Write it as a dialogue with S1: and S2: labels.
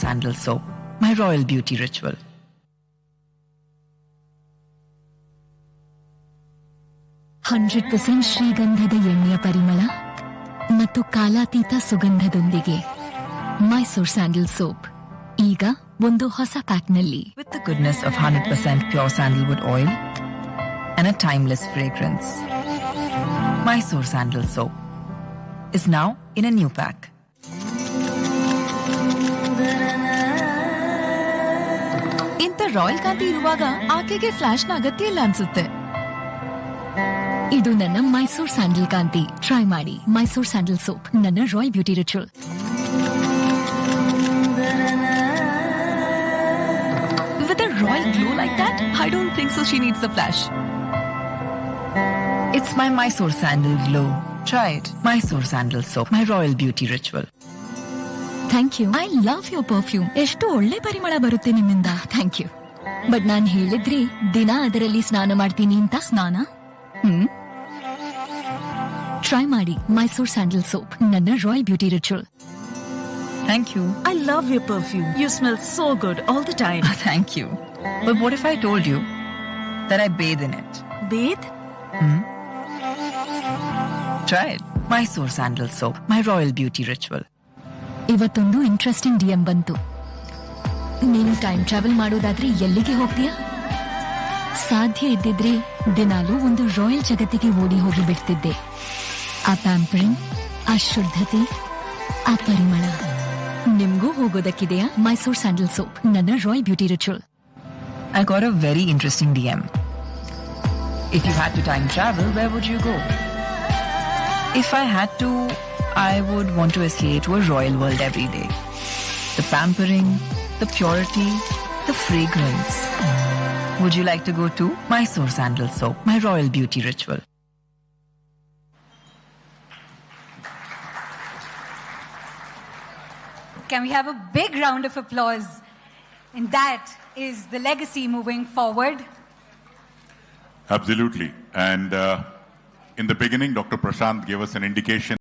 S1: Sandal Soap, my royal beauty ritual.
S2: % ಶ್ರೀಗಂಧದ ಎಣ್ಣೆಯ ಪರಿಮಳ ಮತ್ತು ಕಾಲಾತೀತ ಸುಗಂಧದೊಂದಿಗೆ ಮೈಸೂರ್ ಸ್ಯಾಂಡಲ್ ಸೋಪ್ ಈಗ ಒಂದು ಹೊಸ ಪ್ಯಾಕ್ನಲ್ಲಿ.
S1: With the goodness of 100% pure sandalwood oil and a timeless fragrance. Mysore Sandal Soap is now in a new pack.
S2: ಇಂಥ royal ಕಾಂತಿ ಇರುವಾಗ ಆಕೆಗೆ ಫ್ಲಾಶ್ನ ಅಗತ್ಯ ಇಲ್ಲ ಅನ್ಸುತ್ತೆ. ಇದು ನನ್ನ ಮೈಸೂರ್ ಸ್ಯಾಂಡಲ್ ಕಾಂತಿ. ಟ್ರೈ ಮಾಡಿ ಮೈಸೂರ್ ಸ್ಯಾಂಡಲ್ ಸೋಪ್, ನನ್ನ royal beauty ritual. With a royal glow like that, I don't think so she needs the flash.
S1: It's my Mysore Sandal glow. Try it. Mysore Sandal Soap, my royal beauty ritual.
S2: Thank you. I love your perfume. ಎಷ್ಟು ಒಳ್ಳೆ ಪರಿಮಳ ಬರುತ್ತೆ ನಿಮ್ಮಿಂದ. Thank you. But ನಾನ್ ಹೇಳಿದ್ರಿ ದಿನ ಅದರಲ್ಲಿ ಸ್ನಾನ ಮಾಡ್ತೀನಿ ಅಂತ. ಸ್ನಾನ ಟ್ರೈ ಮಾಡಿ ಮೈಸೂರ್ ಸ್ಯಾಂಡಲ್ ಸೋಪ್, ನನ್ನ royal beauty ritual.
S1: Thank you.
S3: I love your perfume. You smell so good all the time.
S1: Thank you. But what if I told you that I bathe in it?
S3: Bathe?
S1: Try it. Mysore Sandal Soap, my royal beauty ritual.
S2: ಇವತ್ತೊಂದು interesting DM ಬಂತು. ನೀನು time travel ಮಾಡೋದಾದ್ರೆ ಎಲ್ಲಿಗೆ ಹೋಗ್ತೀಯಾ? ಸಾಧ್ಯ ಇದ್ದಿದ್ರೆ ದಿನಾಲೂ ಒಂದು ರಾಯಲ್ ಜಗತ್ತಿಗೆ ಓಡಿ ಹೋಗಿ ಬಿಡ್ತಿದ್ದೆ. ಆ ಪ್ಯಾಂಪರಿಂಗ್, ಆ ಶುದ್ಧತೆ, ಆ ಪರಿಮಳ ನಿಮ್ಗೂ ಹೋಗೋದಕ್ಕಿದೆಯಾ? ಮೈಸೂರ್ ಸ್ಯಾಂಡಲ್ ಸೋಪ್, ನನ್ನ royal beauty ritual.
S1: I got a very interesting DM. If you had to time travel, where would you go? If I had to, I would want to escape to a royal world every day. The pampering, the purity, the fragrance. Would you like to go to Mysore Sandal Soap, my royal beauty ritual?
S4: Can we have a big round of applause? And that is the legacy moving forward.
S5: Absolutely. And in the beginning, Dr. Prashant gave us an indication